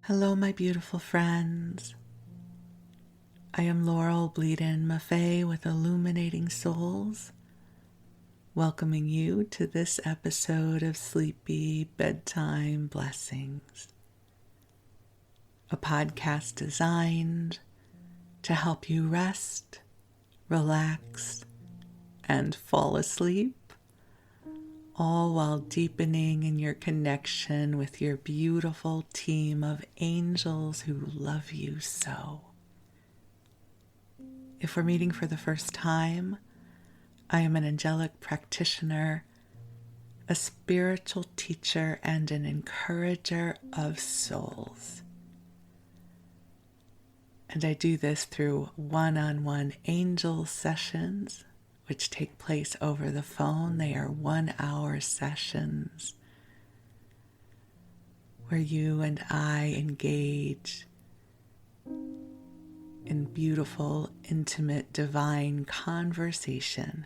Hello, my beautiful friends. I am Laurel Bleadon-Maffei with Illuminating Souls, welcoming you to this episode of Sleepy Bedtime Blessings, a podcast designed to help you rest, relax, and fall asleep, all while deepening in your connection with your beautiful team of angels who love you so. If we're meeting for the first time, I am an angelic practitioner, a spiritual teacher, and an encourager of souls. And I do this through one-on-one angel sessions, which take place over the phone. They are 1-hour sessions where you and I engage in beautiful, intimate, divine conversation.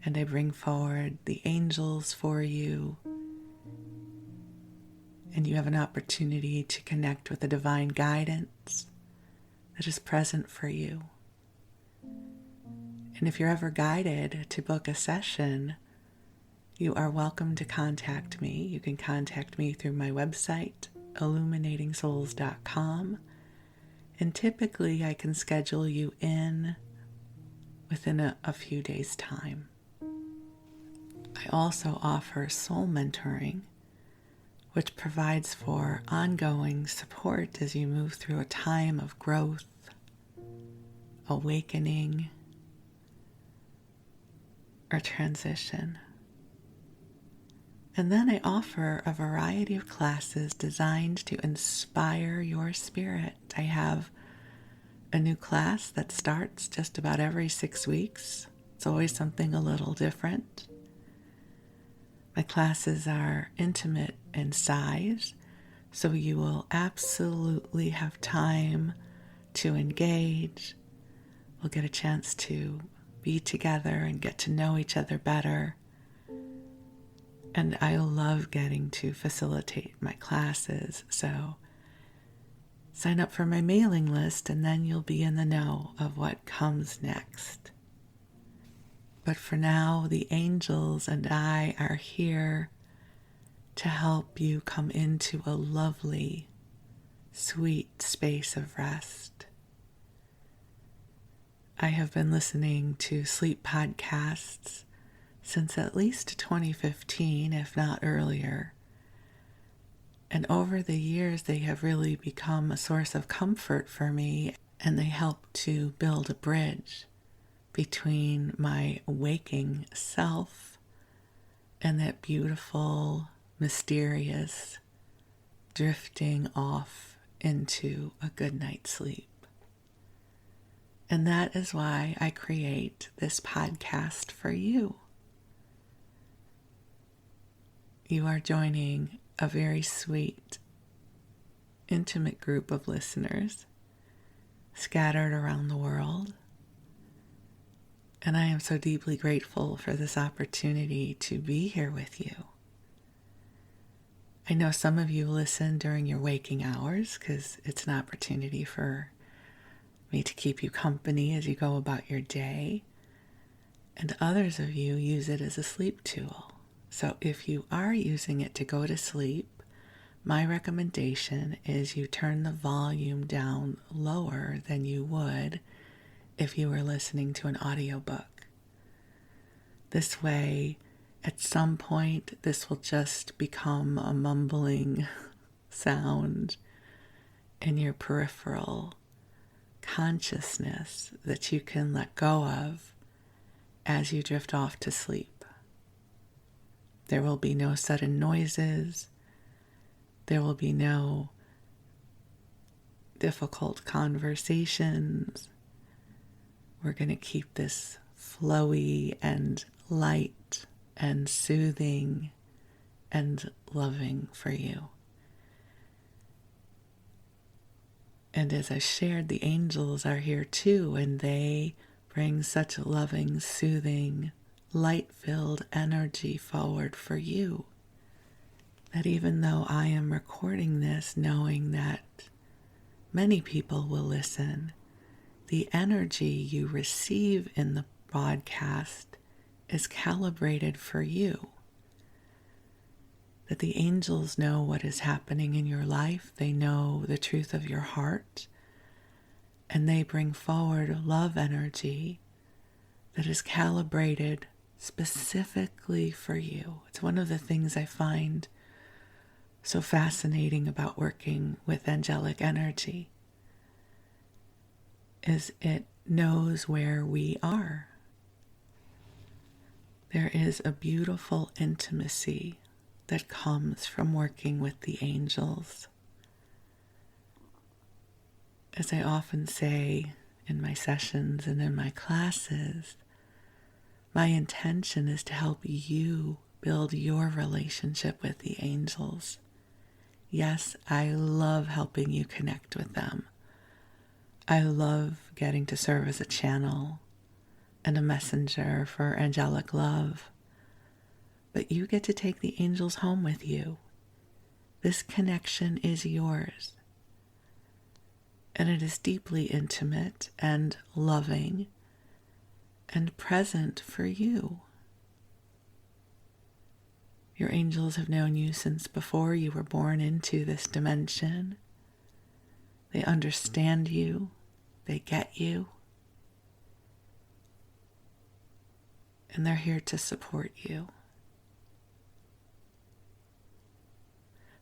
And I bring forward the angels for you, and you have an opportunity to connect with the divine guidance that is present for you. And if you're ever guided to book a session, you are welcome to contact me. You can contact me through my website, illuminatingsouls.com. And typically I can schedule you in within a few days' time. I also offer soul mentoring, which provides for ongoing support as you move through a time of growth, awakening, or transition. And then I offer a variety of classes designed to inspire your spirit. I have a new class that starts just about every 6 weeks. It's always something a little different. My classes are intimate in size, so you will absolutely have time to engage. We'll get a chance to be together and get to know each other better. And I love getting to facilitate my classes, so sign up for my mailing list and then you'll be in the know of what comes next. But for now, the angels and I are here to help you come into a lovely, sweet space of rest. I have been listening to sleep podcasts since at least 2015, if not earlier. And over the years, they have really become a source of comfort for me, and they help to build a bridge between my waking self and that beautiful, mysterious drifting off into a good night's sleep. And that is why I create this podcast for you. You are joining a very sweet, intimate group of listeners scattered around the world. And I am so deeply grateful for this opportunity to be here with you. I know some of you listen during your waking hours because it's an opportunity for me to keep you company as you go about your day. And others of you use it as a sleep tool. So if you are using it to go to sleep, my recommendation is you turn the volume down lower than you would if you were listening to an audiobook. This way, at some point, this will just become a mumbling sound in your peripheral consciousness that you can let go of as you drift off to sleep. There will be no sudden noises. There will be no difficult conversations. We're going to keep this flowy and light and soothing and loving for you. And as I shared, the angels are here too, and they bring such loving, soothing, light-filled energy forward for you. that even though I am recording this knowing that many people will listen, the energy you receive in the broadcast is calibrated for you. That the angels know what is happening in your life, they know the truth of your heart, and they bring forward love energy that is calibrated specifically for you. It's one of the things I find so fascinating about working with angelic energy, is it knows where we are. There is a beautiful intimacy that comes from working with the angels. As I often say in my sessions and in my classes, my intention is to help you build your relationship with the angels. Yes, I love helping you connect with them. I love getting to serve as a channel and a messenger for angelic love. But you get to take the angels home with you. This connection is yours. And it is deeply intimate and loving and present for you. Your angels have known you since before you were born into this dimension. They understand you. They get you. And they're here to support you.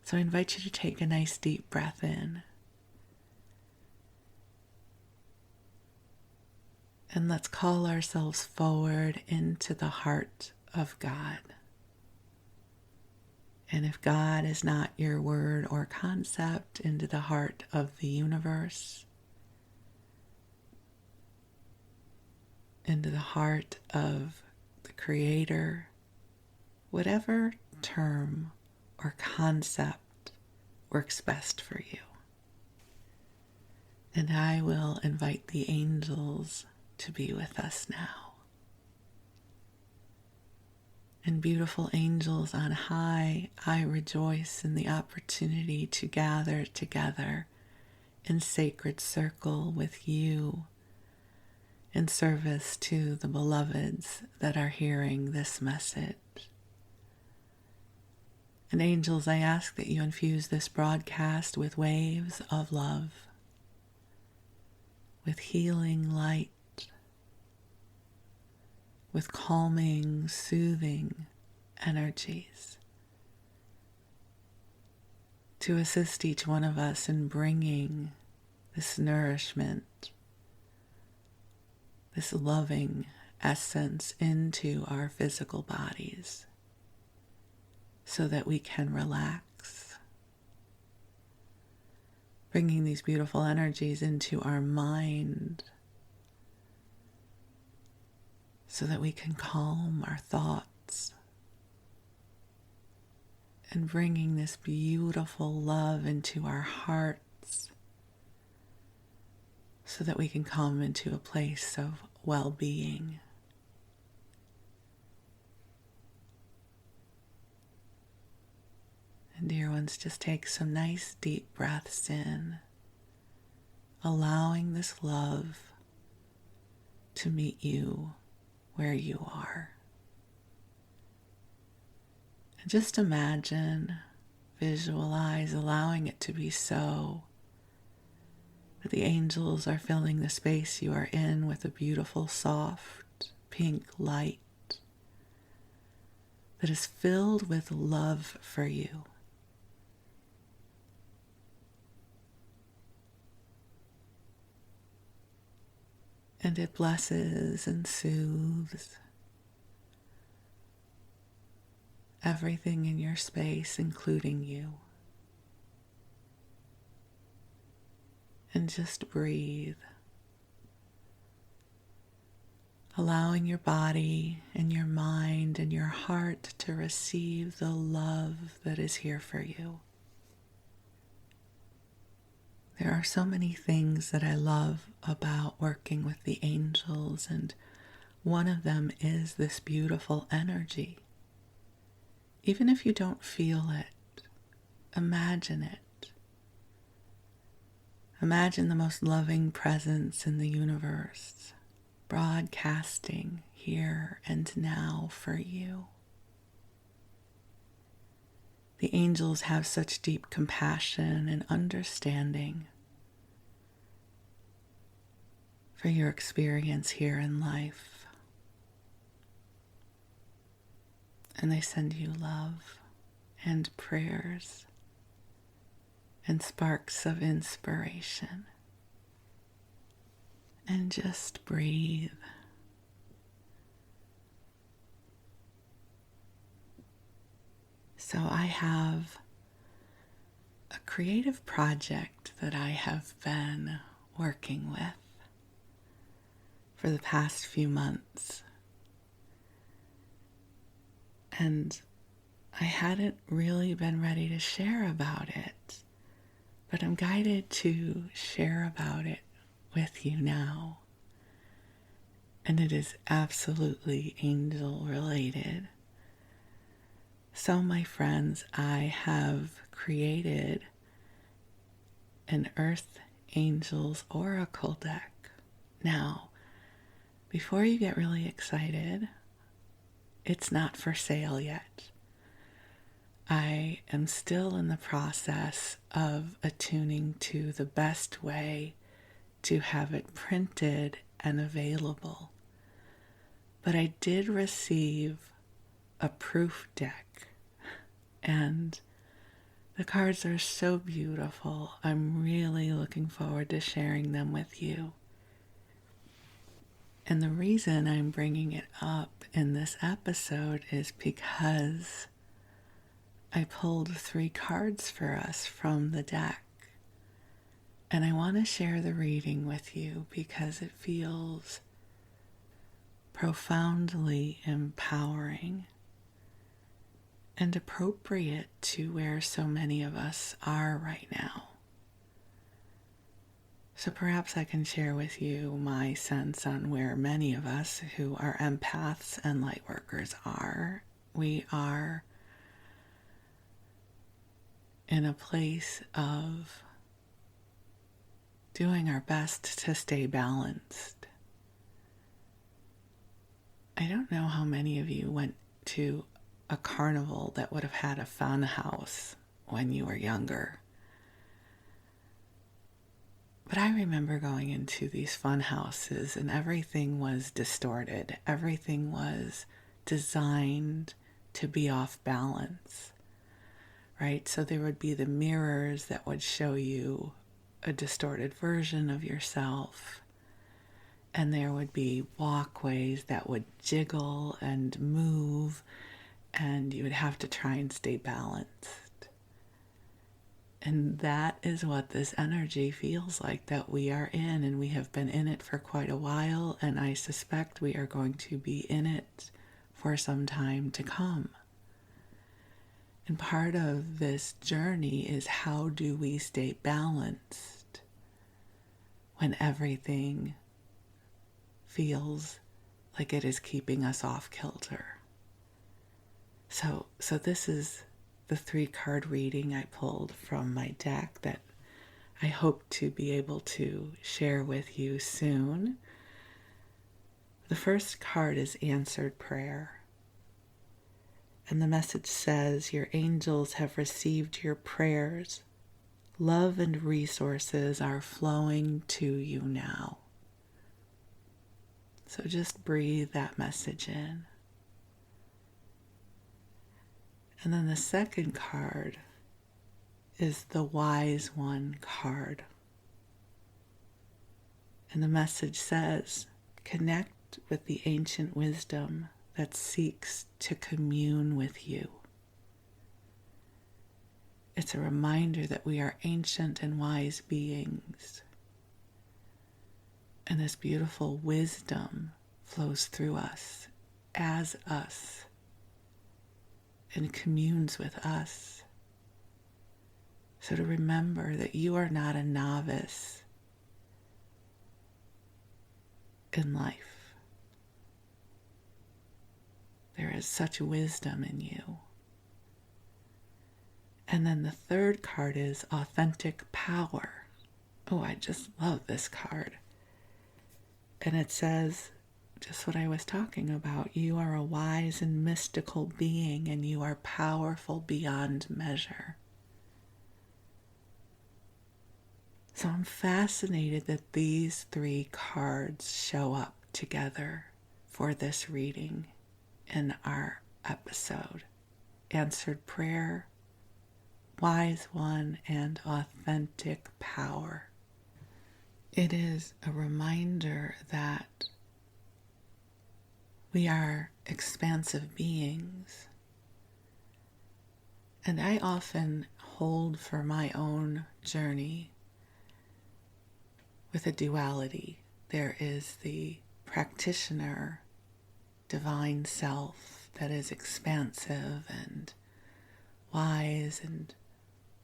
So I invite you to take a nice deep breath in. And let's call ourselves forward into the heart of God. And if God is not your word or concept, into the heart of the universe, into the heart of the Creator, whatever term or concept works best for you. And I will invite the angels to be with us now. And beautiful angels on high, I rejoice in the opportunity to gather together in sacred circle with you in service to the beloveds that are hearing this message. And angels, I ask that you infuse this broadcast with waves of love, with healing light, with calming, soothing energies to assist each one of us in bringing this nourishment, this loving essence into our physical bodies so that we can relax, bringing these beautiful energies into our mind so that we can calm our thoughts, and bringing this beautiful love into our hearts so that we can come into a place of well-being. And dear ones, just take some nice deep breaths in, allowing this love to meet you where you are. And just imagine, visualize, allowing it to be so, that the angels are filling the space you are in with a beautiful, soft, pink light that is filled with love for you. And it blesses and soothes everything in your space, including you. And just breathe, allowing your body and your mind and your heart to receive the love that is here for you. There are so many things that I love about working with the angels, and one of them is this beautiful energy. Even if you don't feel it, imagine it. Imagine the most loving presence in the universe, broadcasting here and now for you. The angels have such deep compassion and understanding for your experience here in life. And they send you love and prayers and sparks of inspiration. And just breathe. So I have a creative project that I have been working with for the past few months. And I hadn't really been ready to share about it, but I'm guided to share about it with you now. And it is absolutely angel related. So, my friends, I have created an Earth Angels Oracle deck. Now, before you get really excited, it's not for sale yet. I am still in the process of attuning to the best way to have it printed and available. But I did receive a proof deck, and the cards are so beautiful. I'm really looking forward to sharing them with you. And the reason I'm bringing it up in this episode is because I pulled 3 cards for us from the deck. And I want to share the reading with you because it feels profoundly empowering and appropriate to where so many of us are right now. So perhaps I can share with you my sense on where many of us who are empaths and light workers are. We are in a place of doing our best to stay balanced. I don't know how many of you went to a carnival that would have had a fun house when you were younger. But I remember going into these fun houses and everything was distorted. Everything was designed to be off balance, right? So there would be the mirrors that would show you a distorted version of yourself. And there would be walkways that would jiggle and move, and you would have to try and stay balanced. And that is what this energy feels like that we are in, and we have been in it for quite a while, and I suspect we are going to be in it for some time to come. And part of this journey is, how do we stay balanced when everything feels like it is keeping us off kilter? So this is the 3-card reading I pulled from my deck that I hope to be able to share with you soon. The first card is Answered Prayer. And the message says, your angels have received your prayers. Love and resources are flowing to you now. So just breathe that message in. And then the second card is the Wise One card. And the message says, connect with the ancient wisdom that seeks to commune with you. It's a reminder that we are ancient and wise beings. And this beautiful wisdom flows through us, as us, and communes with us. So to remember that you are not a novice in life. There is such wisdom in you. And then the third card is authentic power. Oh, I just love this card. And it says just what I was talking about. You are a wise and mystical being, and you are powerful beyond measure. So I'm fascinated that these three cards show up together for this reading in our episode. Answered prayer, wise one, and authentic power. It is a reminder that we are expansive beings. And I often hold for my own journey with a duality. There is the practitioner, divine self that is expansive and wise and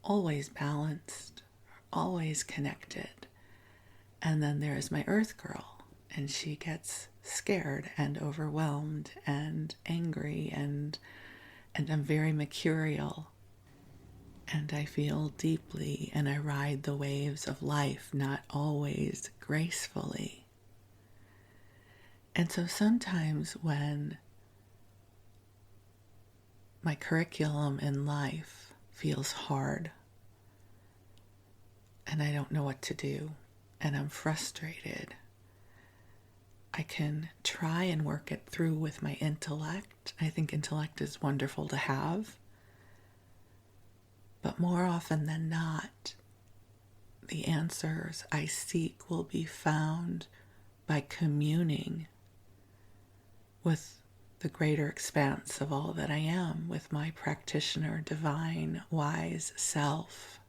always balanced, always connected. And then there is my earth girl, and she gets scared and overwhelmed and angry and I'm very mercurial. And I feel deeply and I ride the waves of life, not always gracefully. And so sometimes when my curriculum in life feels hard and I don't know what to do and I'm frustrated, I can try and work it through with my intellect. I think intellect is wonderful to have. But more often than not, the answers I seek will be found by communing with the greater expanse of all that I am, with my practitioner, divine, wise self.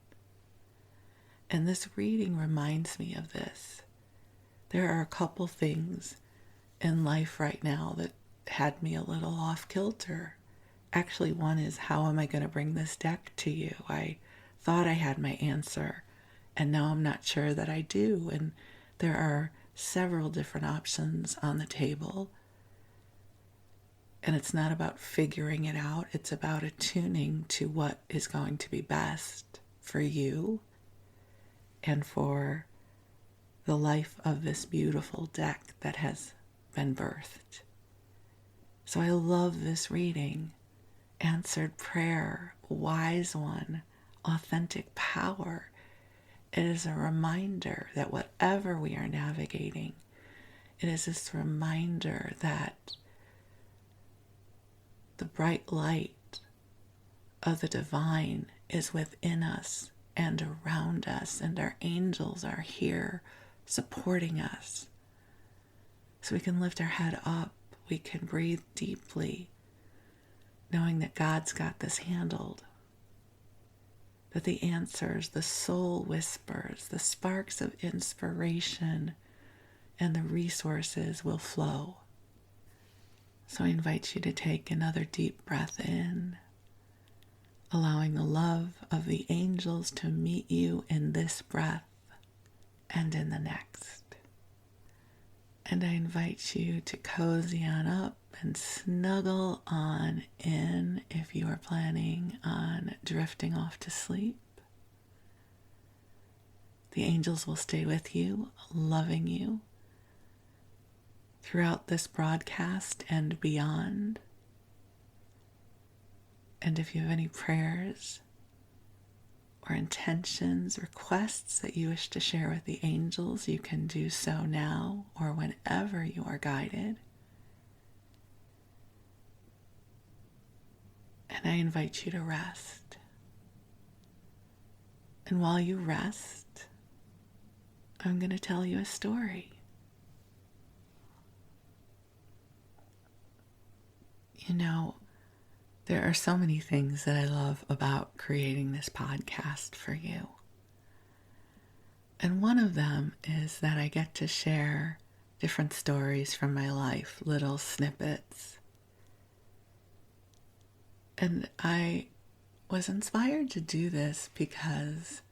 And this reading reminds me of this. There are a couple things in life right now that had me a little off kilter. Actually, one is, how am I going to bring this deck to you? I thought I had my answer, and now I'm not sure that I do. And there are several different options on the table. And it's not about figuring it out. It's about attuning to what is going to be best for you and for the life of this beautiful deck that has been birthed. So I love this reading. Answered prayer, wise one, authentic power. It is a reminder that whatever we are navigating, it is this reminder that the bright light of the divine is within us and around us, and our angels are here supporting us. So we can lift our head up, we can breathe deeply, knowing that God's got this handled, that the answers, the soul whispers, the sparks of inspiration, and the resources will flow. So I invite you to take another deep breath in, allowing the love of the angels to meet you in this breath and in the next. And I invite you to cozy on up and snuggle on in if you are planning on drifting off to sleep. The angels will stay with you, loving you throughout this broadcast and beyond. And if you have any prayers or intentions, requests that you wish to share with the angels, you can do so now or whenever you are guided. And I invite you to rest. And while you rest, I'm going to tell you a story. You know, there are so many things that I love about creating this podcast for you. And one of them is that I get to share different stories from my life, little snippets. And I was inspired to do this because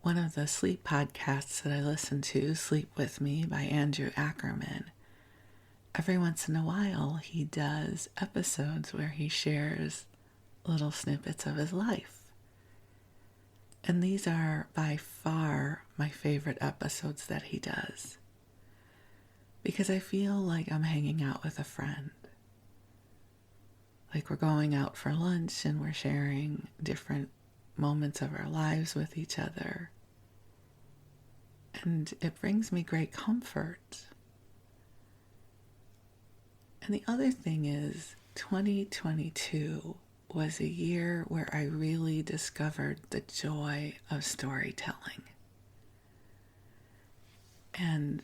one of the sleep podcasts that I listen to, Sleep With Me by Andrew Ackerman, every once in a while he does episodes where he shares little snippets of his life. And these are by far my favorite episodes that he does, because I feel like I'm hanging out with a friend. Like we're going out for lunch and we're sharing different moments of our lives with each other. And it brings me great comfort. And the other thing is, 2022 was a year where I really discovered the joy of storytelling. And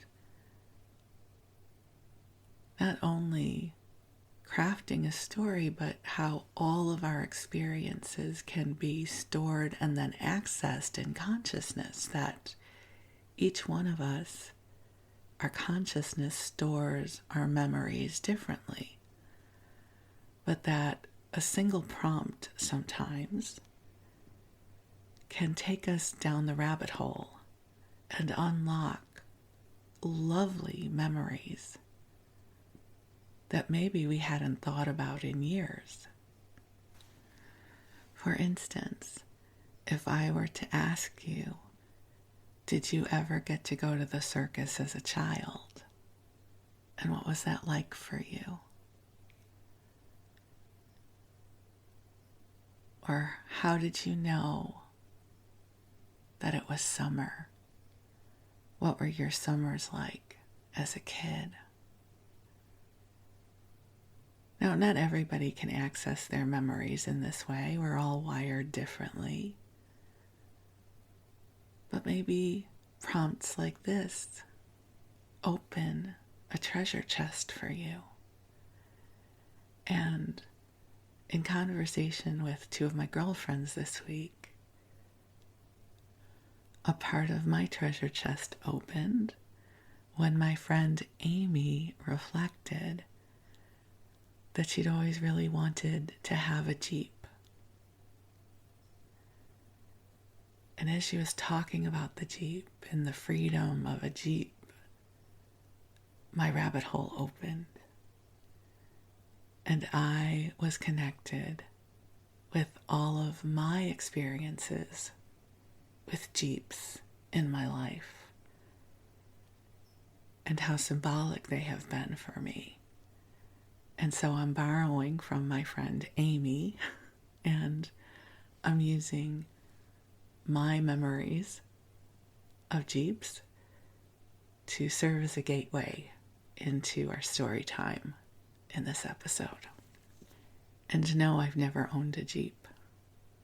not only crafting a story, but how all of our experiences can be stored and then accessed in consciousness, that each one of us, our consciousness stores our memories differently, but that a single prompt sometimes can take us down the rabbit hole and unlock lovely memories that maybe we hadn't thought about in years. For instance, if I were to ask you, did you ever get to go to the circus as a child? And what was that like for you? Or how did you know that it was summer? What were your summers like as a kid? Now, not everybody can access their memories in this way. We're all wired differently. But maybe prompts like this open a treasure chest for you. And in conversation with two of my girlfriends this week, a part of my treasure chest opened when my friend Amy reflected that she'd always really wanted to have a Jeep. And as she was talking about the Jeep and the freedom of a Jeep, my rabbit hole opened. And I was connected with all of my experiences with Jeeps in my life and how symbolic they have been for me. And so I'm borrowing from my friend Amy, and I'm using my memories of Jeeps to serve as a gateway into our story time in this episode. And no, I've never owned a Jeep,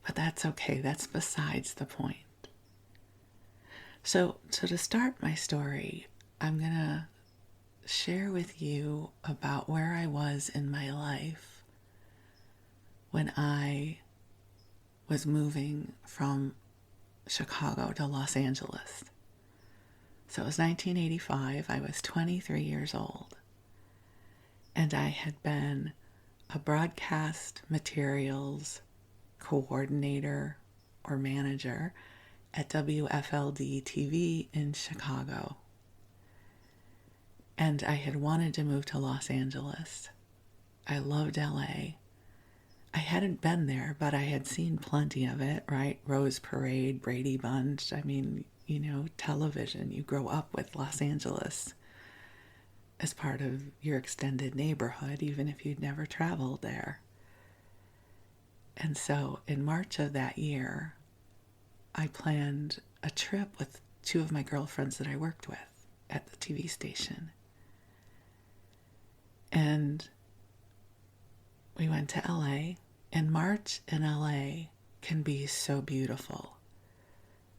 but that's okay. That's besides the point. So to start my story, I'm going to share with you about where I was in my life when I was moving from Chicago to Los Angeles. So it was 1985. I was 23 years old. And I had been a broadcast materials coordinator or manager at WFLD TV in Chicago. And I had wanted to move to Los Angeles. I loved LA. I hadn't been there, but I had seen plenty of it, right? Rose Parade, Brady Bunch. I mean, television. You grow up with Los Angeles as part of your extended neighborhood, even if you'd never traveled there. And so in March of that year, I planned a trip with two of my girlfriends that I worked with at the TV station. And we went to LA, and March in LA can be so beautiful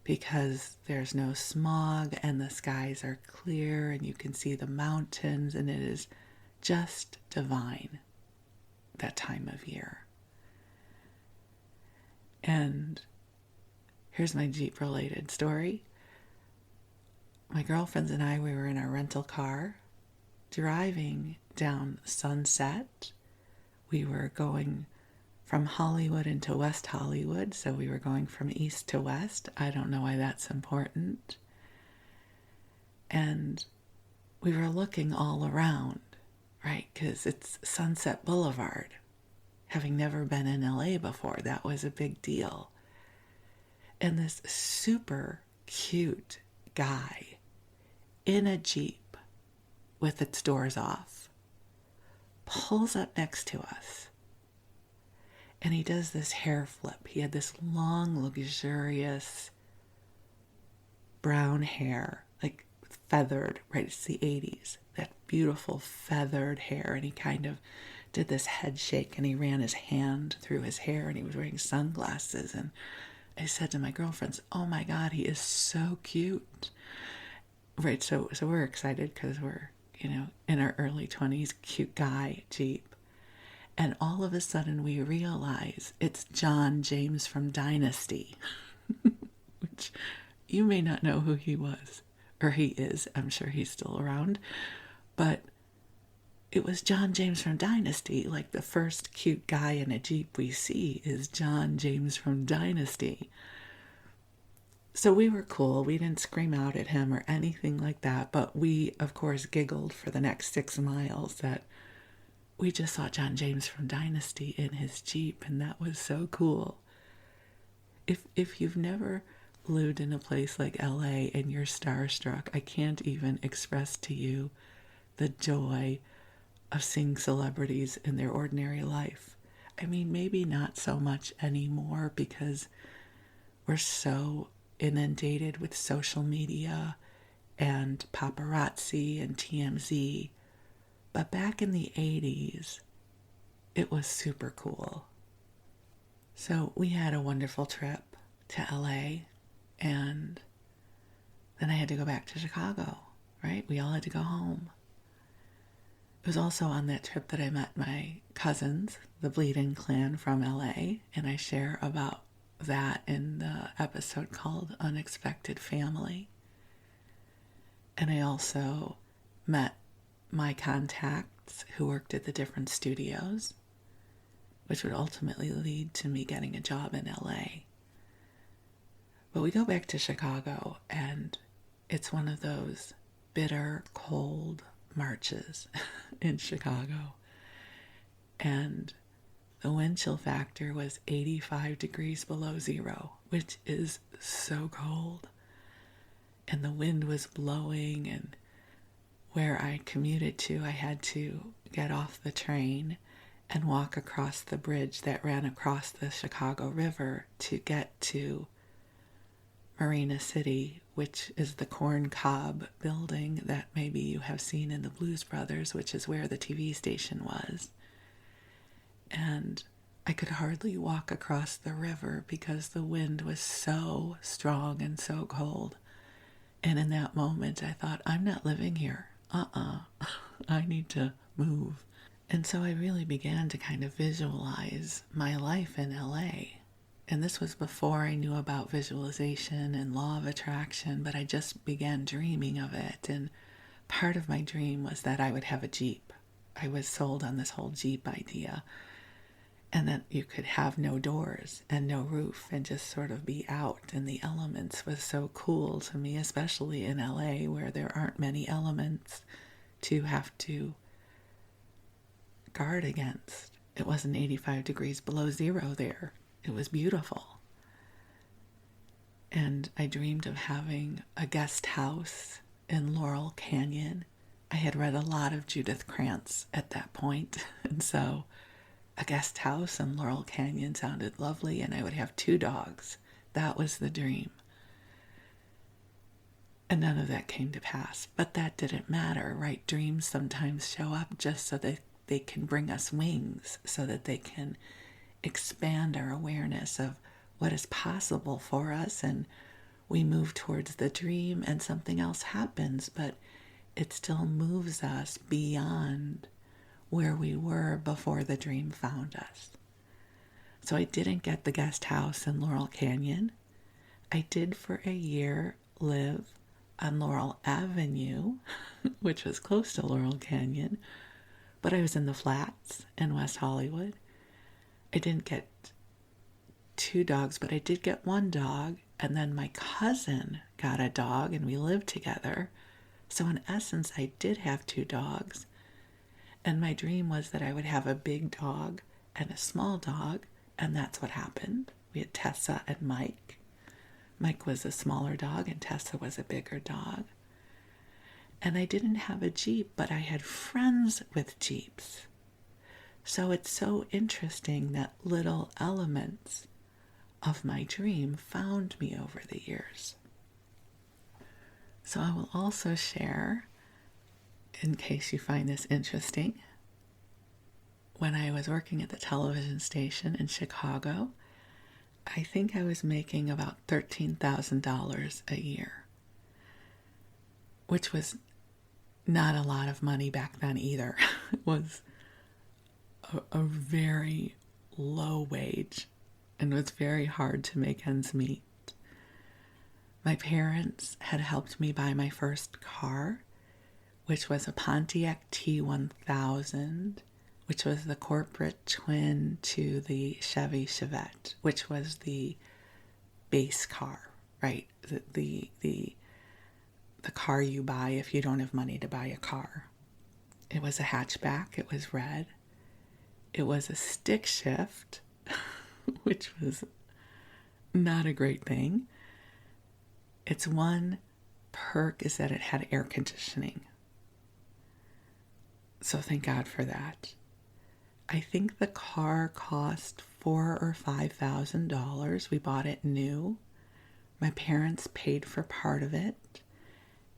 because there's no smog and the skies are clear and you can see the mountains, and it is just divine that time of year. And here's my Jeep related story. My girlfriends and I, we were in our rental car driving down Sunset. We were going from Hollywood into West Hollywood, so we were going from east to west. I don't know why that's important. And we were looking all around, right? Because it's Sunset Boulevard. Having never been in LA before, that was a big deal. And this super cute guy in a Jeep with its doors off pulls up next to us. And he does this hair flip. He had this long, luxurious brown hair, like feathered, right? It's the 80s. That beautiful feathered hair. And he kind of did this head shake and he ran his hand through his hair and he was wearing sunglasses. And I said to my girlfriends, oh my God, he is so cute. Right, so we're excited because we're, in our early 20s, cute guy, Jeep. And all of a sudden we realize it's John James from Dynasty, which you may not know who he was, or he is. I'm sure he's still around. But it was John James from Dynasty. Like the first cute guy in a Jeep we see is John James from Dynasty. So we were cool. We didn't scream out at him or anything like that. But we, of course, giggled for the next 6 miles that we just saw John James from Dynasty in his Jeep, and that was so cool. If you've never lived in a place like LA and you're starstruck, I can't even express to you the joy of seeing celebrities in their ordinary life. I mean, maybe not so much anymore because we're so inundated with social media and paparazzi and TMZ. But back in the 80s, it was super cool. So we had a wonderful trip to LA, and then I had to go back to Chicago, right? We all had to go home. It was also on that trip that I met my cousins, the Bleadon clan from LA, and I share about that in the episode called Unexpected Family. And I also met my contacts who worked at the different studios, which would ultimately lead to me getting a job in LA. But we go back to Chicago, and it's one of those bitter, cold marches in Chicago. And the wind chill factor was 85 degrees below zero, which is so cold. And the wind was blowing, and where I commuted to, I had to get off the train and walk across the bridge that ran across the Chicago River to get to Marina City, which is the corn cob building that maybe you have seen in the Blues Brothers, which is where the TV station was. And I could hardly walk across the river because the wind was so strong and so cold. And in that moment, I thought, I'm not living here. I need to move. And so I really began to kind of visualize my life in LA. And this was before I knew about visualization and law of attraction, but I just began dreaming of it. And part of my dream was that I would have a Jeep. I was sold on this whole Jeep idea. And that you could have no doors and no roof and just sort of be out. And the elements was so cool to me, especially in LA where there aren't many elements to have to guard against. It wasn't 85 degrees below zero there. It was beautiful. And I dreamed of having a guest house in Laurel Canyon. I had read a lot of Judith Krantz at that point, and so a guest house in Laurel Canyon sounded lovely, and I would have 2 dogs. That was the dream. And none of that came to pass. But that didn't matter, right? Dreams sometimes show up just so that they can bring us wings, so that they can expand our awareness of what is possible for us. And we move towards the dream and something else happens, but it still moves us beyond where we were before the dream found us. So I didn't get the guest house in Laurel Canyon. I did for a year live on Laurel Avenue, which was close to Laurel Canyon, but I was in the flats in West Hollywood. I didn't get 2 dogs, but I did get 1 dog, and then my cousin got a dog and we lived together. So in essence, I did have 2 dogs. And my dream was that I would have a big dog and a small dog, and that's what happened. We had Tessa and Mike. Mike was a smaller dog and Tessa was a bigger dog. And I didn't have a Jeep, but I had friends with Jeeps. So it's so interesting that little elements of my dream found me over the years. So I will also share, in case you find this interesting, when I was working at the television station in Chicago, I think I was making about $13,000 a year, which was not a lot of money back then either. It was a very low wage and was very hard to make ends meet. My parents had helped me buy my first car, which was a Pontiac T1000, which was the corporate twin to the Chevy Chevette, which was the base car, right? The car you buy if you don't have money to buy a car. It was a hatchback. It was red. It was a stick shift, which was not a great thing. Its one perk is that it had air conditioning. So thank God for that. I think the car cost $4,000 or $5,000. We bought it new. My parents paid for part of it.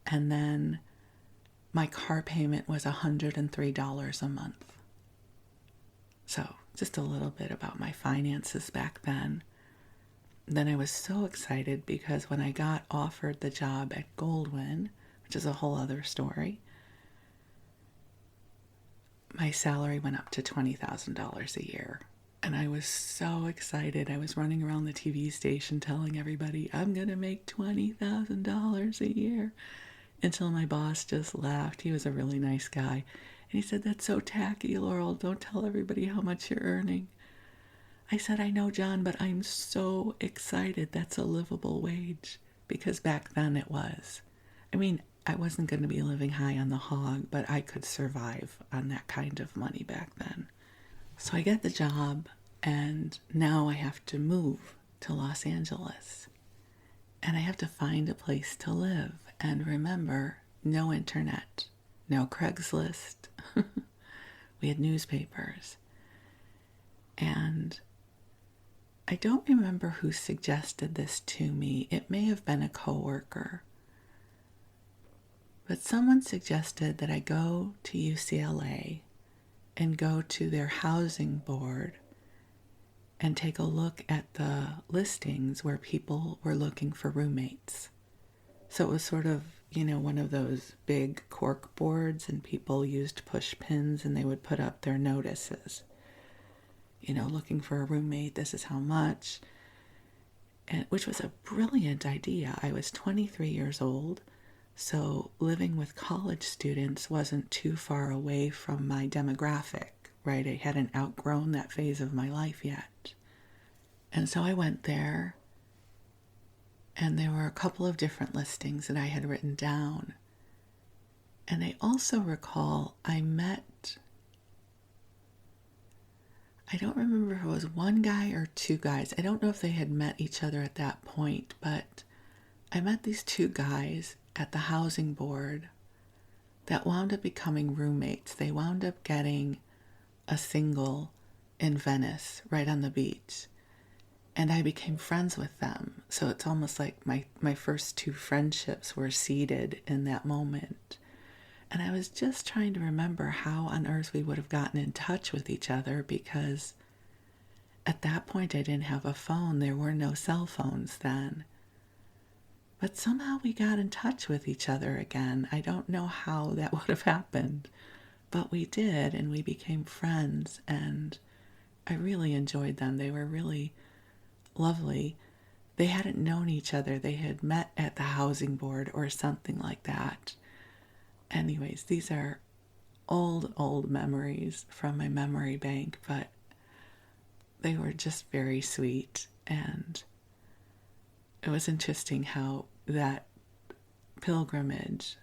And then my car payment was $103 a month. So just a little bit about my finances back then. Then I was so excited because when I got offered the job at Goldwyn, which is a whole other story, my salary went up to $20,000 a year. And I was so excited. I was running around the TV station telling everybody, I'm going to make $20,000 a year. Until my boss just laughed. He was a really nice guy. And he said, that's so tacky, Laurel. Don't tell everybody how much you're earning. I said, I know, John, but I'm so excited. That's a livable wage. Because back then it was. I mean, I wasn't going to be living high on the hog, but I could survive on that kind of money back then. So I get the job, and now I have to move to Los Angeles. And I have to find a place to live. And remember, no internet, no Craigslist. We had newspapers. And I don't remember who suggested this to me. It may have been a coworker. But someone suggested that I go to UCLA and go to their housing board and take a look at the listings where people were looking for roommates. So it was sort of, one of those big cork boards, and people used push pins and they would put up their notices. Looking for a roommate, this is how much. And which was a brilliant idea. I was 23 years old, so living with college students wasn't too far away from my demographic, right? I hadn't outgrown that phase of my life yet. And so I went there, and there were a couple of different listings that I had written down. And I also recall I don't remember if it was one guy or two guys. I don't know if they had met each other at that point, but I met these two guys at the housing board that wound up becoming roommates. They wound up getting a single in Venice, right on the beach. And I became friends with them. So it's almost like my first two friendships were seeded in that moment. And I was just trying to remember how on earth we would have gotten in touch with each other, because at that point I didn't have a phone. There were no cell phones then. But somehow we got in touch with each other again. I don't know how that would have happened, but we did, and we became friends, and I really enjoyed them. They were really lovely. They hadn't known each other. They had met at the housing board or something like that. Anyways, these are old memories from my memory bank, but they were just very sweet. And it was interesting how that pilgrimage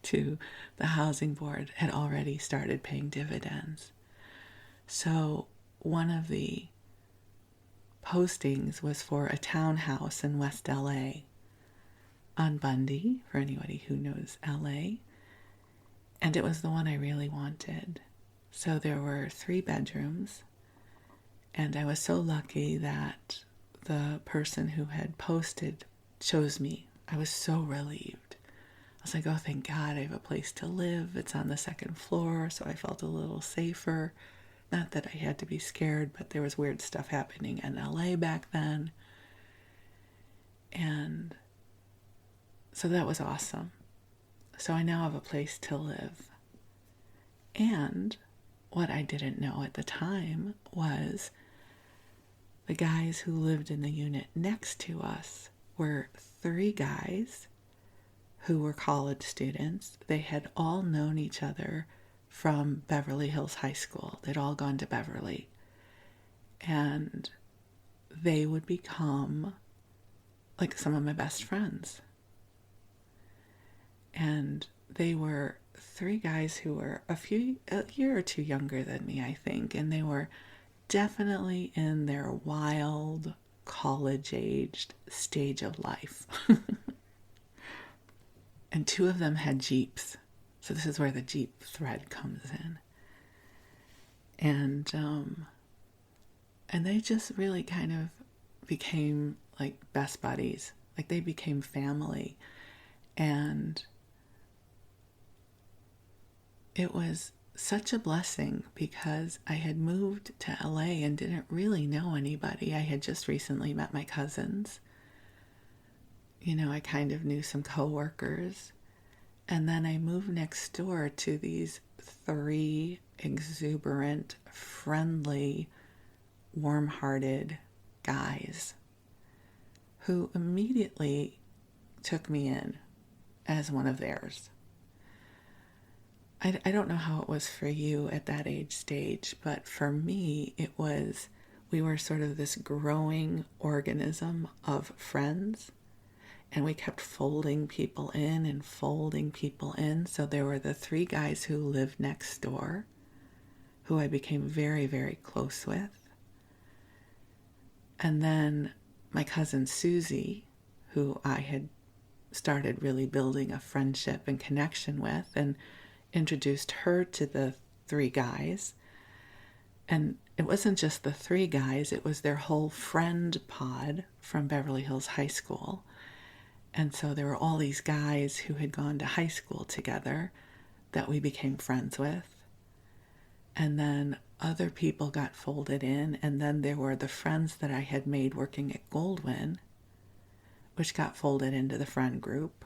to the housing board had already started paying dividends. So one of the postings was for a townhouse in West LA on Bundy, for anybody who knows LA. And it was the one I really wanted. So there were 3 bedrooms, and I was so lucky that the person who had posted chose me. I was so relieved. I was like, oh, thank God, I have a place to live. It's on the 2nd floor, so I felt a little safer. Not that I had to be scared, but there was weird stuff happening in LA back then. And so that was awesome. So I now have a place to live. And what I didn't know at the time was the guys who lived in the unit next to us were 3 guys who were college students. They had all known each other from Beverly Hills High School. They'd all gone to Beverly. And they would become like some of my best friends. And they were 3 guys who were a year or 2 younger than me, I think. And they were definitely in their wild, college-aged stage of life. And 2 of them had Jeeps. So this is where the Jeep thread comes in. And they just really kind of became like best buddies. Like they became family. And it was such a blessing because I had moved to LA and didn't really know anybody. I had just recently met my cousins. You know, I kind of knew some coworkers. And then I moved next door to these 3 exuberant, friendly, warm-hearted guys who immediately took me in as one of theirs. I don't know how it was for you at that age stage, but for me, we were sort of this growing organism of friends, and we kept folding people in and folding people in. So there were the 3 guys who lived next door, who I became very, very close with. And then my cousin Susie, who I had started really building a friendship and connection with, and introduced her to the 3 guys. And it wasn't just the 3 guys, it was their whole friend pod from Beverly Hills High School. And so there were all these guys who had gone to high school together that we became friends with. And then other people got folded in, and then there were the friends that I had made working at Goldwyn, which got folded into the friend group.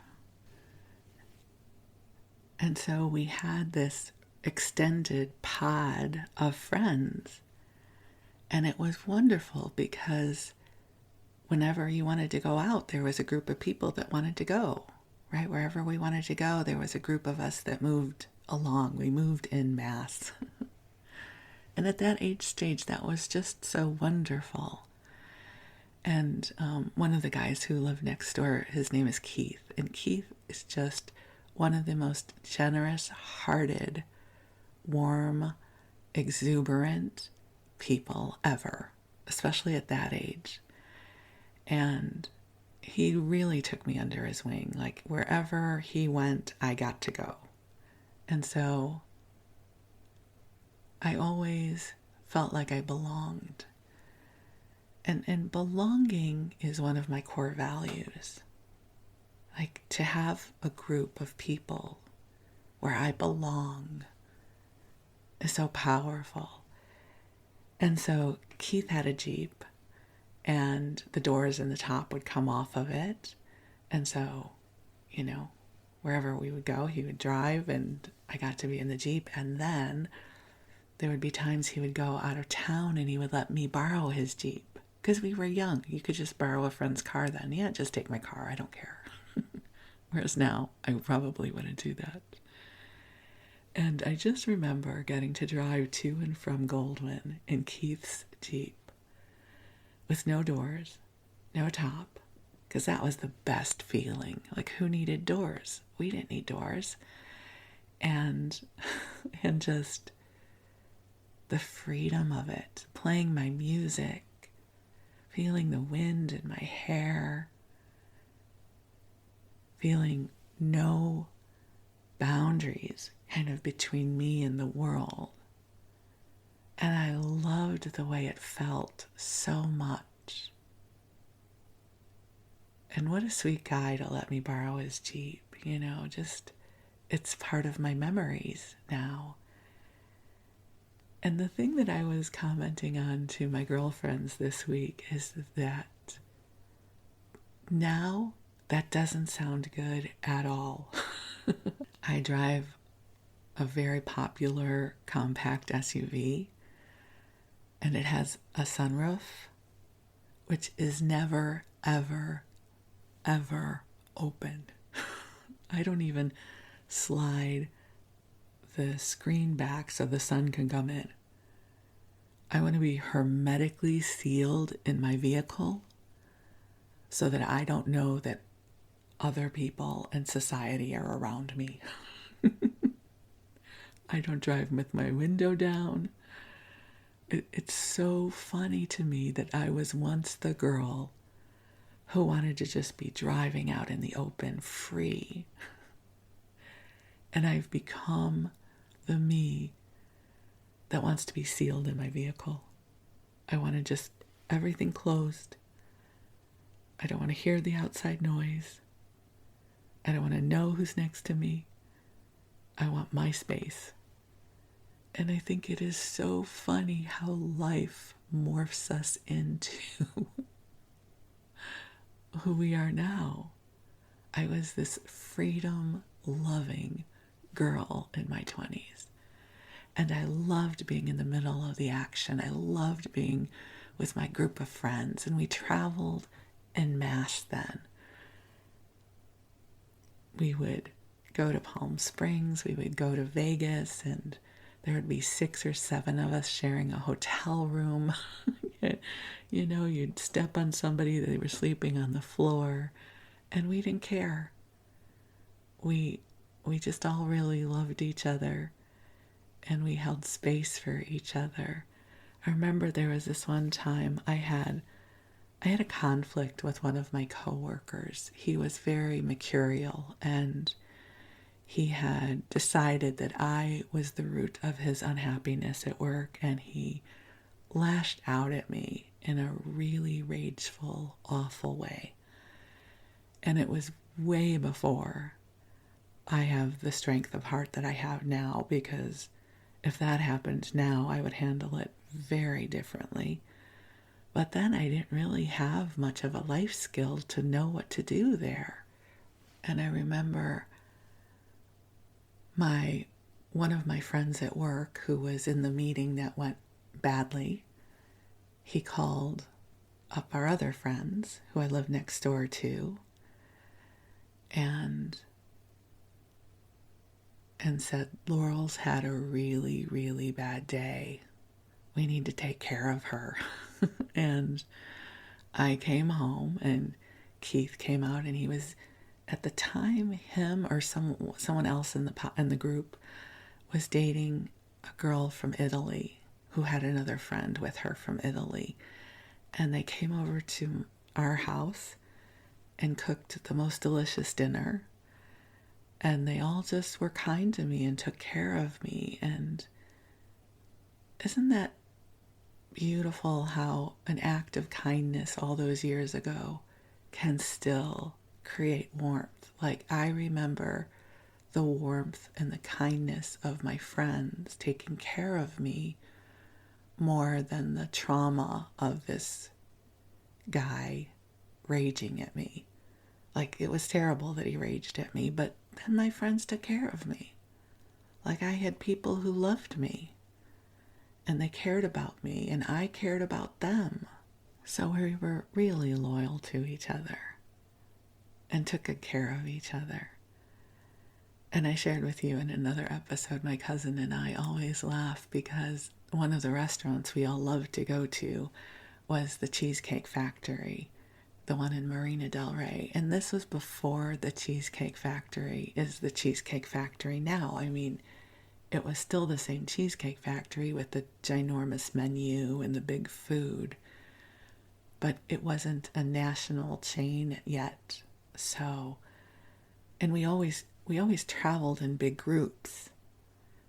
And so we had this extended pod of friends. And it was wonderful because whenever you wanted to go out, there was a group of people that wanted to go, right? Wherever we wanted to go, there was a group of us that moved along. We moved en masse. And at that age stage, that was just so wonderful. And one of the guys who lived next door, his name is Keith. And Keith is just one of the most generous-hearted, warm, exuberant people ever, especially at that age. And he really took me under his wing. Like, wherever he went, I got to go. And so I always felt like I belonged. And belonging is one of my core values. Like, to have a group of people where I belong is so powerful. And so Keith had a Jeep, and the doors and the top would come off of it. And so, you know, wherever we would go, he would drive, and I got to be in the Jeep. And then there would be times he would go out of town and he would let me borrow his Jeep. Because we were young. You could just borrow a friend's car then. Yeah, just take my car. I don't care. Whereas now, I probably wouldn't do that. And I just remember getting to drive to and from Goldwyn in Keith's Jeep with no doors, no top, because that was the best feeling. Like, who needed doors? We didn't need doors. And just the freedom of it, playing my music, feeling the wind in my hair, feeling no boundaries kind of between me and the world. And I loved the way it felt so much. And what a sweet guy to let me borrow his Jeep, just it's part of my memories now. And the thing that I was commenting on to my girlfriends this week is that now that doesn't sound good at all. I drive a very popular compact SUV, and it has a sunroof, which is never, ever, ever open. I don't even slide the screen back so the sun can come in. I want to be hermetically sealed in my vehicle so that I don't know that other people and society are around me. I don't drive with my window down. It's so funny to me that I was once the girl who wanted to just be driving out in the open, free. And I've become the me that wants to be sealed in my vehicle. I want to just, everything closed. I don't want to hear the outside noise. I don't want to know who's next to me. I want my space. And I think it is so funny how life morphs us into who we are now. I was this freedom-loving girl in my 20s. And I loved being in the middle of the action. I loved being with my group of friends. And we traveled en masse then. We would go to Palm Springs. We would go to Vegas. And there would be 6 or 7 of us sharing a hotel room. You'd step on somebody, they were sleeping on the floor. And we didn't care. We just all really loved each other, and we held space for each other. I remember there was this one time I had a conflict with one of my coworkers. He was very mercurial, and he had decided that I was the root of his unhappiness at work, and he lashed out at me in a really rageful, awful way. And it was way before I have the strength of heart that I have now, because if that happened now, I would handle it very differently. But then I didn't really have much of a life skill to know what to do there. And I remember one of my friends at work who was in the meeting that went badly, he called up our other friends who I lived next door to, and said, Laurel's had a really, really bad day. We need to take care of her. And I came home, and Keith came out, and he was, at the time, him or someone else in the group was dating a girl from Italy who had another friend with her from Italy. And they came over to our house and cooked the most delicious dinner. And they all just were kind to me and took care of me. And isn't that beautiful how an act of kindness all those years ago can still create warmth? Like, I remember the warmth and the kindness of my friends taking care of me more than the trauma of this guy raging at me. Like, it was terrible that he raged at me, but then my friends took care of me. Like, I had people who loved me, and they cared about me, and I cared about them. So we were really loyal to each other and took good care of each other. And I shared with you in another episode, my cousin and I always laugh because one of the restaurants we all loved to go to was the Cheesecake Factory, the one in Marina Del Rey. And this was before the Cheesecake Factory is the Cheesecake Factory now. I mean, it was still the same Cheesecake Factory with the ginormous menu and the big food. but it wasn't a national chain yet. So, and we always traveled in big groups.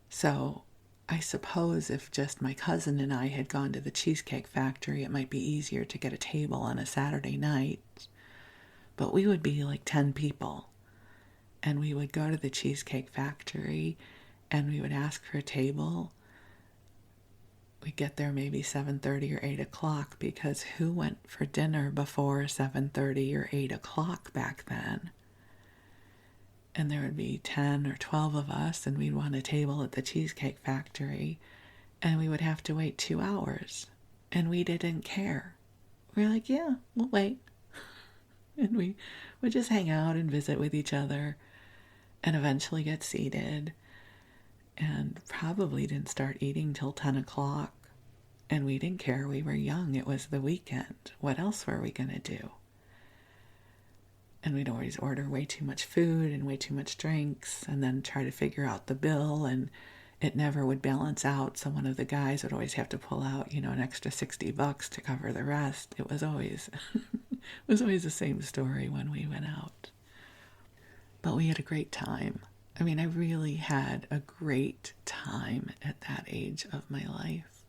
So I suppose if just my cousin and I had gone to the Cheesecake Factory, it might be easier to get a table on a Saturday night. But we would be like 10 people. And we would go to the Cheesecake Factory and we would ask for a table. We'd get there maybe 7:30 or 8 o'clock, because who went for dinner before 7:30 or 8 o'clock back then? And there would be 10 or 12 of us, and we'd want a table at the Cheesecake Factory, and we would have to wait 2 hours. And we didn't care. We were like, yeah, we'll wait. And we would just hang out and visit with each other and eventually get seated, and probably didn't start eating till 10 o'clock. And we didn't care. We were young. It was the weekend. What else were we going to do? And we'd always order way too much food and way too much drinks, and then try to figure out the bill, and it never would balance out. So one of the guys would always have to pull out, an extra $60 to cover the rest. It was always the same story when we went out. But we had a great time. I mean, I really had a great time at that age of my life.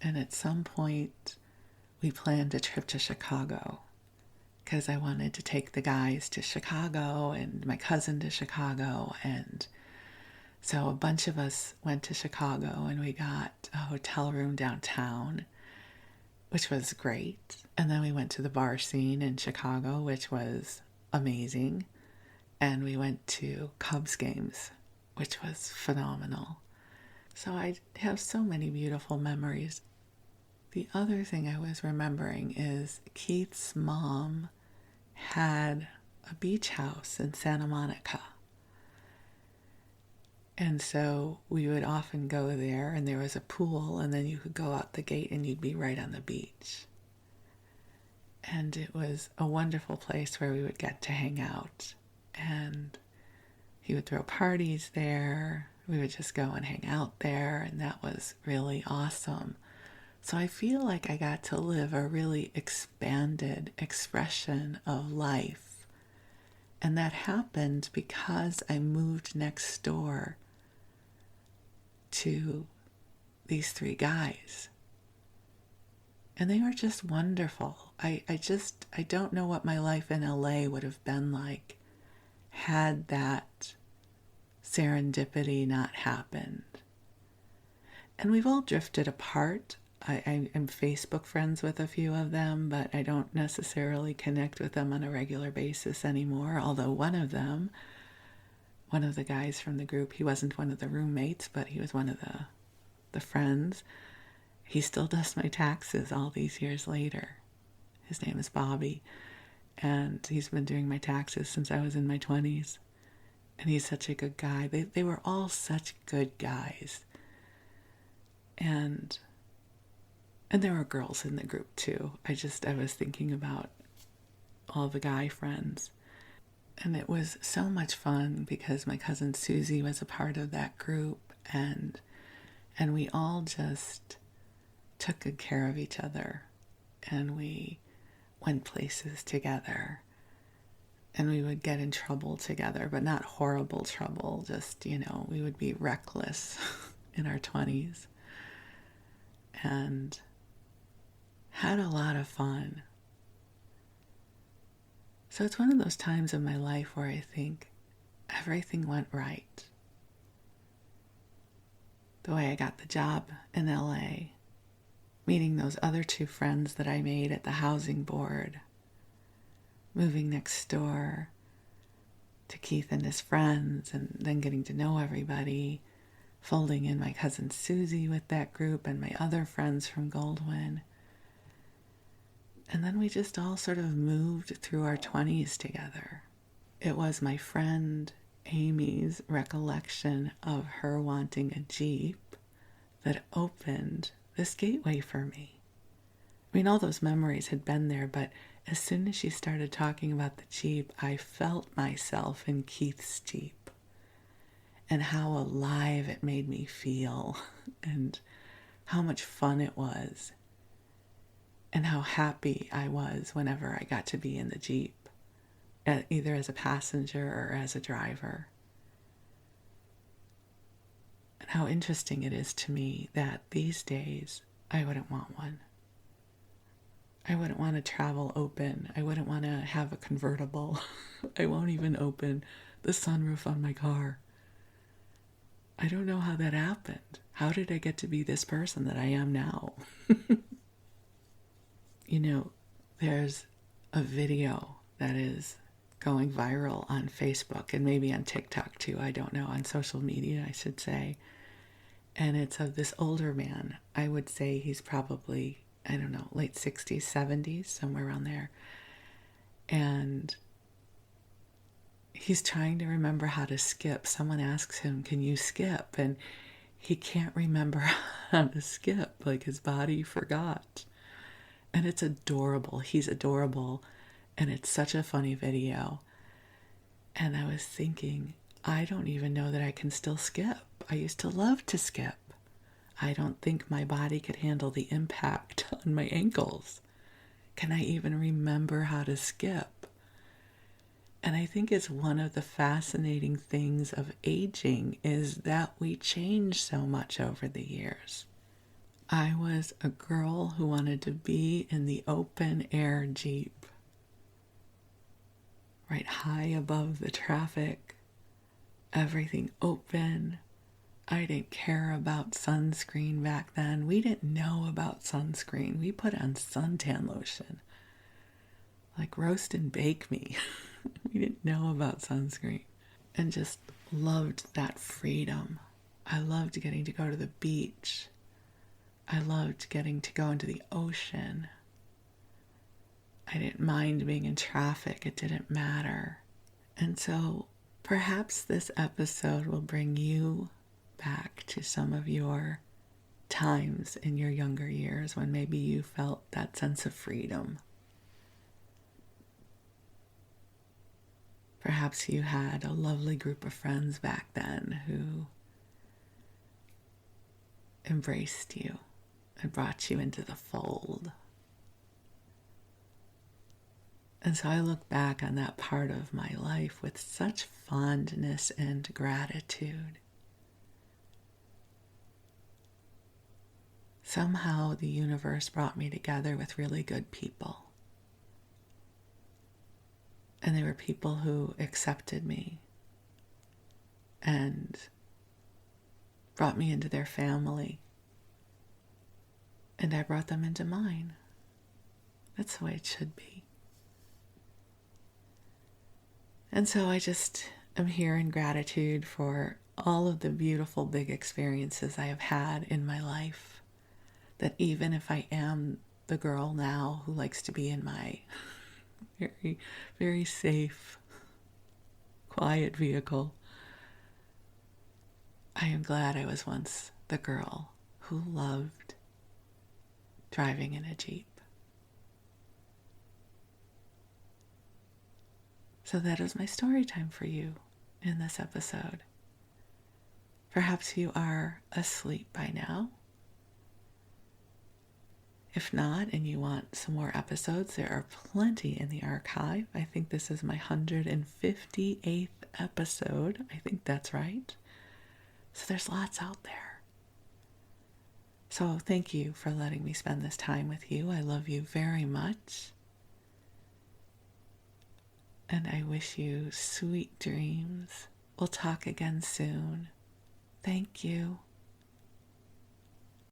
And at some point, we planned a trip to Chicago, because I wanted to take the guys to Chicago and my cousin to Chicago. And so a bunch of us went to Chicago, and we got a hotel room downtown, which was great. And then we went to the bar scene in Chicago, which was amazing. And we went to Cubs games, which was phenomenal. So I have so many beautiful memories. The other thing I was remembering is Keith's mom had a beach house in Santa Monica. And so we would often go there, and there was a pool, and then you could go out the gate and you'd be right on the beach. And it was a wonderful place where we would get to hang out. And he would throw parties there. We would just go and hang out there, and that was really awesome. So I feel like I got to live a really expanded expression of life. And that happened because I moved next door to these 3 guys. And they were just wonderful. I don't know what my life in LA would have been like had that serendipity not happened. And we've all drifted apart. I am Facebook friends with a few of them, but I don't necessarily connect with them on a regular basis anymore. Although one of the guys from the group, he wasn't one of the roommates, but he was one of the friends. He still does my taxes all these years later. His name is Bobby. And he's been doing my taxes since I was in my 20s. And he's such a good guy. They were all such good guys. And there were girls in the group too. I was thinking about all the guy friends. And it was so much fun because my cousin Susie was a part of that group. And we all just took good care of each other. And we went places together, and we would get in trouble together, but not horrible trouble. Just, we would be reckless in our 20s and had a lot of fun. So it's one of those times in my life where I think everything went right. The way I got the job in LA, meeting those other 2 friends that I made at the housing board, moving next door to Keith and his friends, and then getting to know everybody, folding in my cousin Susie with that group and my other friends from Goldwyn. And then we just all sort of moved through our 20s together. It was my friend Amy's recollection of her wanting a Jeep that opened this gateway for me. I mean, all those memories had been there, but as soon as she started talking about the Jeep, I felt myself in Keith's Jeep and how alive it made me feel and how much fun it was. and how happy I was whenever I got to be in the Jeep, either as a passenger or as a driver. And how interesting it is to me that these days I wouldn't want one. I wouldn't want to travel open. I wouldn't want to have a convertible. I won't even open the sunroof on my car. I don't know how that happened. How did I get to be this person that I am now? You know, there's a video that is going viral on Facebook and maybe on TikTok too. I don't know, on social media, I should say. And it's of this older man. I would say he's probably, I don't know, late 60s, 70s, somewhere around there. And he's trying to remember how to skip. Someone asks him, can you skip? And he can't remember how to skip. Like his body forgot. And it's adorable. He's adorable. And it's such a funny video. And I was thinking, I don't even know that I can still skip. I used to love to skip. I don't think my body could handle the impact on my ankles. Can I even remember how to skip? And I think it's one of the fascinating things of aging is that we change so much over the years. I was a girl who wanted to be in the open air Jeep, right high above the traffic, everything open. I didn't care about sunscreen back then. We didn't know about sunscreen. We put on suntan lotion. Like roast and bake me. We didn't know about sunscreen. And just loved that freedom. I loved getting to go to the beach. I loved getting to go into the ocean. I didn't mind being in traffic. It didn't matter. And so perhaps this episode will bring you back to some of your times in your younger years when maybe you felt that sense of freedom. Perhaps you had a lovely group of friends back then who embraced you and brought you into the fold. And so I look back on that part of my life with such fondness and gratitude. Somehow the universe brought me together with really good people. And they were people who accepted me and brought me into their family. And I brought them into mine. That's the way it should be. And so I just am here in gratitude for all of the beautiful big experiences I have had in my life. That even if I am the girl now who likes to be in my very, very safe, quiet vehicle, I am glad I was once the girl who loved driving in a Jeep. So that is my story time for you in this episode. Perhaps you are asleep by now. If not, and you want some more episodes, there are plenty in the archive. I think this is my 158th episode. I think that's right. So there's lots out there. So thank you for letting me spend this time with you. I love you very much. And I wish you sweet dreams. We'll talk again soon. Thank you.